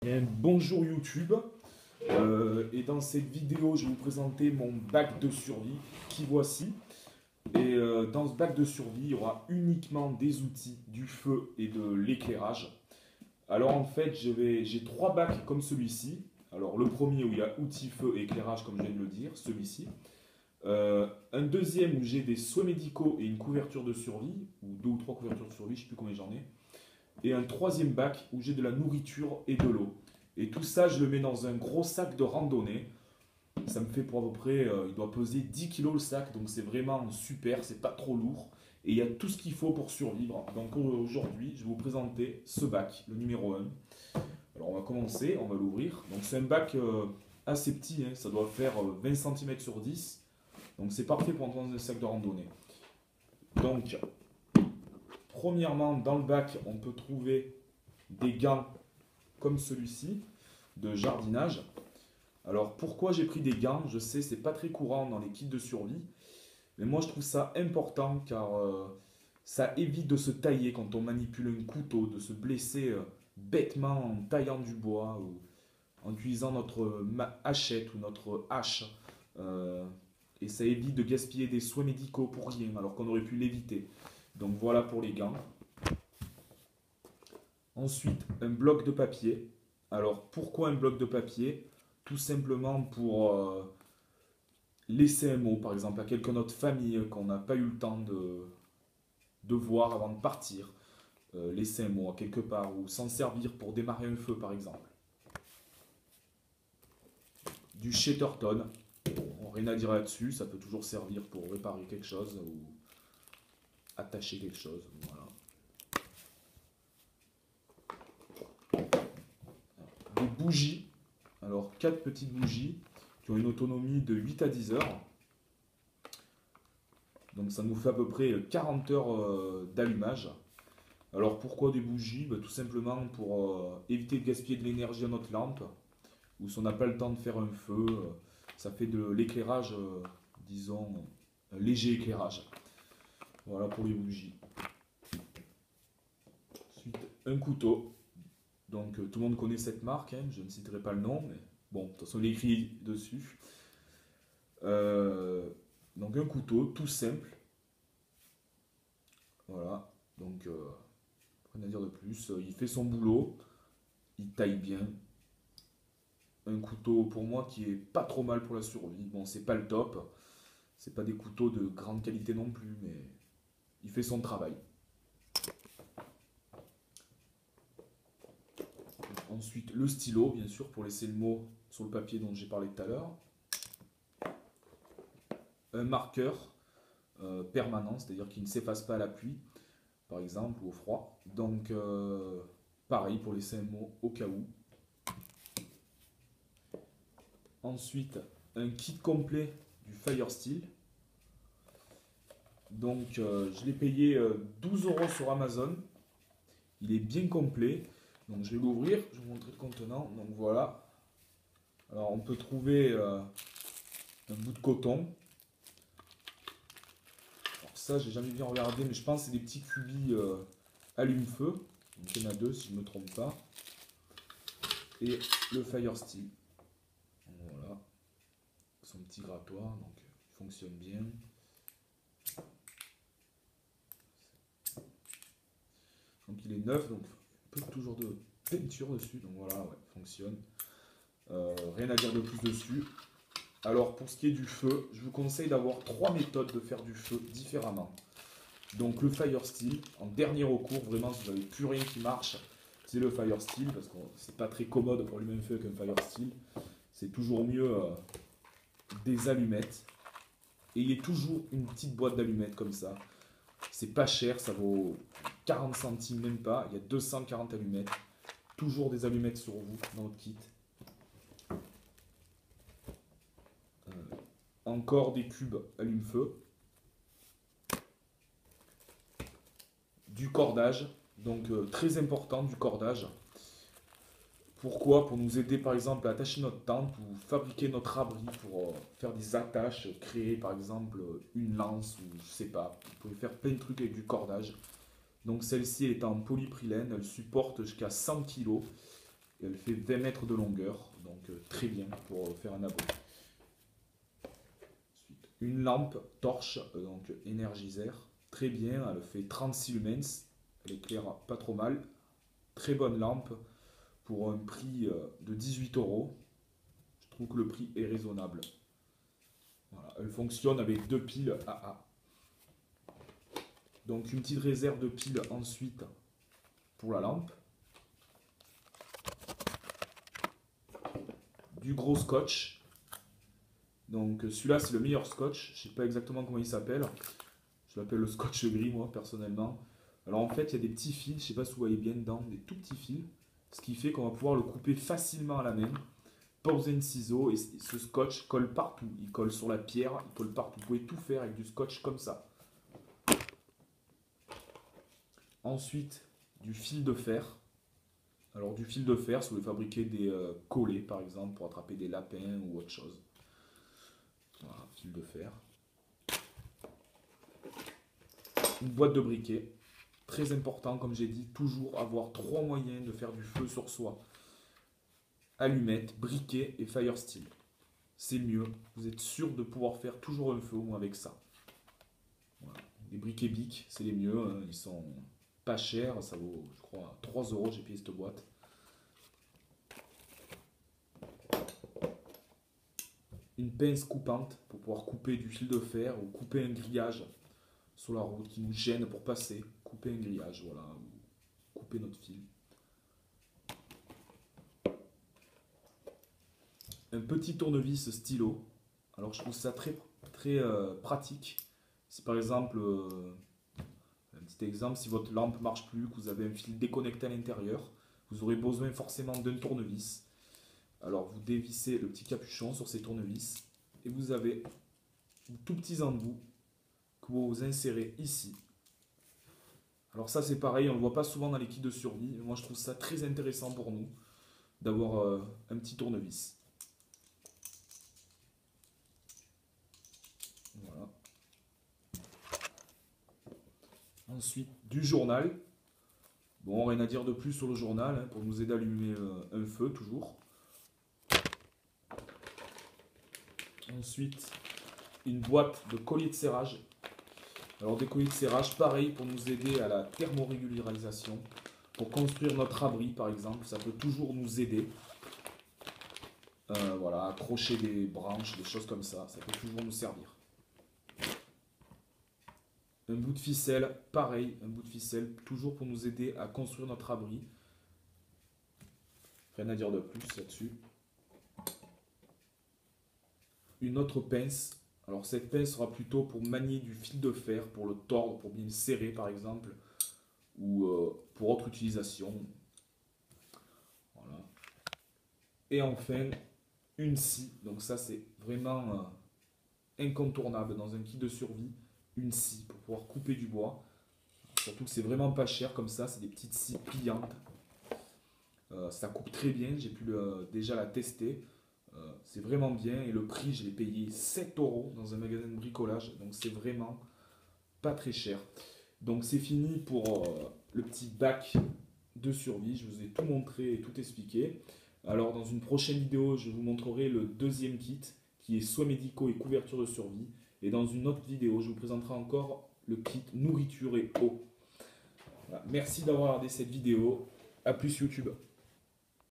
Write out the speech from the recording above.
Bien, bonjour YouTube, et dans cette vidéo je vais vous présenter mon bac de survie qui voici. Dans ce bac de survie il y aura uniquement des outils, du feu et de l'éclairage. Alors en fait j'ai trois bacs comme celui-ci. Alors le premier où il y a outils, feu et éclairage comme je viens de le dire, celui-ci. Un deuxième où j'ai des soins médicaux et une couverture de survie, ou deux ou trois couvertures de survie, je ne sais plus combien j'en ai. Et un troisième bac où j'ai de la nourriture et de l'eau. Et tout ça, je le mets dans un gros sac de randonnée. Ça me fait pour à peu près, il doit peser 10 kilos le sac, donc c'est vraiment super, c'est pas trop lourd. Et il y a tout ce qu'il faut pour survivre. Donc aujourd'hui, je vais vous présenter ce bac, le numéro un. Alors on va commencer, on va l'ouvrir. Donc c'est un bac assez petit, hein, ça doit faire 20 cm sur 10. Donc c'est parfait pour entrer dans un sac de randonnée. Donc, premièrement, dans le bac, on peut trouver des gants comme celui-ci de jardinage. Alors pourquoi j'ai pris des gants? Je sais, c'est pas très courant dans les kits de survie, mais moi je trouve ça important car ça évite de se tailler quand on manipule un couteau, de se blesser bêtement en taillant du bois ou en utilisant notre hachette ou notre hache. Euh, et ça évite de gaspiller des soins médicaux pour rien alors qu'on aurait pu l'éviter. Donc voilà pour les gants. Ensuite, un bloc de papier. Alors pourquoi un bloc de papier? Tout simplement pour laisser un mot, par exemple, à quelqu'un de notre famille qu'on n'a pas eu le temps de voir avant de partir. Laisser un mot à quelque part ou s'en servir pour démarrer un feu, par exemple. Du Shetterton. Bon, rien à dire là-dessus, ça peut toujours servir pour réparer quelque chose ou attacher quelque chose. Voilà. Des bougies. Alors, quatre petites bougies qui ont une autonomie de 8 à 10 heures. Donc ça nous fait à peu près 40 heures d'allumage. Alors pourquoi des bougies? Tout simplement pour éviter de gaspiller de l'énergie à notre lampe, ou si on n'a pas le temps de faire un feu, ça fait de l'éclairage, disons, un léger éclairage. Voilà pour les bougies. Ensuite, un couteau. Donc tout le monde connaît cette marque, hein, je ne citerai pas le nom, mais bon, de toute façon il est écrit dessus. Donc un couteau tout simple. Voilà, donc rien à dire de plus. Il fait son boulot, il taille bien. Un couteau pour moi qui est pas trop mal pour la survie. Bon, c'est pas le top, c'est pas des couteaux de grande qualité non plus, mais il fait son travail. Ensuite, le stylo, bien sûr, pour laisser le mot sur le papier dont j'ai parlé tout à l'heure. Un marqueur permanent, c'est-à-dire qu'il ne s'efface pas à la pluie, par exemple, ou au froid. Donc, pareil pour laisser un mot au cas où. Ensuite, un kit complet du Firesteel. Donc, je l'ai payé 12 € sur Amazon. Il est bien complet. Donc, je vais l'ouvrir. Je vais vous montrer le contenant. Donc, voilà. Alors, on peut trouver un bout de coton. Alors, ça, j'ai jamais bien regardé, mais je pense que c'est des petits cubis allume-feu. Donc, il y en a deux, si je ne me trompe pas. Et le Firesteel. Voilà. Son petit grattoir. Donc, il fonctionne bien. Donc il est neuf, donc toujours de peinture dessus, donc voilà, ouais, fonctionne. Rien à dire de plus dessus. Alors pour ce qui est du feu, je vous conseille d'avoir trois méthodes de faire du feu différemment. Donc le Firesteel, en dernier recours, vraiment si vous n'avez plus rien qui marche, c'est le Firesteel, parce que c'est pas très commode pour allumer un feu avec un Firesteel. C'est toujours mieux des allumettes. Ayez toujours une petite boîte d'allumettes comme ça. C'est pas cher, ça vaut 40 centimes, même pas. Il y a 240 allumettes. Toujours des allumettes sur vous dans votre kit. Encore des cubes allume-feu. Du cordage. Donc très important du cordage. Pourquoi? Pour nous aider par exemple à attacher notre tente ou fabriquer notre abri pour faire des attaches, créer par exemple une lance ou je sais pas. Vous pouvez faire plein de trucs avec du cordage. Donc celle-ci est en polyprilène, elle supporte jusqu'à 100 kg Elle fait 20 mètres de longueur, donc très bien pour faire un abri. Ensuite, une lampe torche, donc Energizer, très bien, elle fait 36 lumens, elle éclaire pas trop mal. Très bonne lampe pour un prix de 18 euros. Je trouve que le prix est raisonnable. Voilà, elle fonctionne avec 2 piles AA. Donc une petite réserve de piles ensuite pour la lampe. Du gros scotch. Donc celui-là c'est le meilleur scotch. Je ne sais pas exactement comment il s'appelle. Je l'appelle le scotch gris moi personnellement. Alors en fait il y a des petits fils, je ne sais pas si vous voyez bien dedans, des tout petits fils. Ce qui fait qu'on va pouvoir le couper facilement à la main. Pas besoin de ciseaux et ce scotch colle partout. Il colle sur la pierre, il colle partout. Vous pouvez tout faire avec du scotch comme ça. Ensuite, du fil de fer. Alors du fil de fer, si vous voulez fabriquer des collets par exemple pour attraper des lapins ou autre chose. Voilà, fil de fer. Une boîte de briquet. Très important, comme j'ai dit, toujours avoir 3 moyens de faire du feu sur soi. Allumettes, briquet et fire steel. C'est mieux. Vous êtes sûr de pouvoir faire toujours un feu au moins avec ça. Voilà. Les briquets Bic, c'est les mieux. Hein. Ils sont pas chers. Ça vaut, je crois, 3 euros. J'ai payé cette boîte. Une pince coupante pour pouvoir couper du fil de fer ou couper un grillage sur la route qui nous gêne pour passer. Couper un grillage, voilà. Ou couper notre fil. Un petit tournevis stylo. Alors je trouve ça très pratique. Si par exemple, un petit exemple, si votre lampe ne marche plus, que vous avez un fil déconnecté à l'intérieur, vous aurez besoin forcément d'un tournevis. Alors vous dévissez le petit capuchon sur ces tournevis et vous avez de tout petits embouts que vous insérez ici. Alors ça c'est pareil, on ne le voit pas souvent dans les kits de survie. Moi je trouve ça très intéressant pour nous d'avoir un petit tournevis. Voilà. Ensuite, du journal. Bon, rien à dire de plus sur le journal, hein, pour nous aider à allumer un feu, toujours. Ensuite, une boîte de colliers de serrage. Alors, des colliers de serrage, pareil, pour nous aider à la thermorégularisation. Pour construire notre abri, par exemple, ça peut toujours nous aider. Voilà, accrocher des branches, des choses comme ça, ça peut toujours nous servir. Un bout de ficelle, pareil, un bout de ficelle, toujours pour nous aider à construire notre abri. Rien à dire de plus là-dessus. Une autre pince. Alors cette pince sera plutôt pour manier du fil de fer, pour le tordre, pour bien le serrer par exemple, ou pour autre utilisation. Voilà. Et enfin, une scie. Donc ça c'est vraiment incontournable dans un kit de survie. Une scie pour pouvoir couper du bois. Surtout que c'est vraiment pas cher comme ça, c'est des petites scies pliantes. Ça coupe très bien, j'ai pu déjà la tester. C'est vraiment bien et le prix, je l'ai payé 7 euros dans un magasin de bricolage. Donc c'est vraiment pas très cher. Donc c'est fini pour le petit bac de survie. Je vous ai tout montré et tout expliqué. Alors dans une prochaine vidéo, je vous montrerai le deuxième kit qui est soins médicaux et couverture de survie. Et dans une autre vidéo, je vous présenterai encore le kit nourriture et eau. Voilà. Merci d'avoir regardé cette vidéo. A plus YouTube.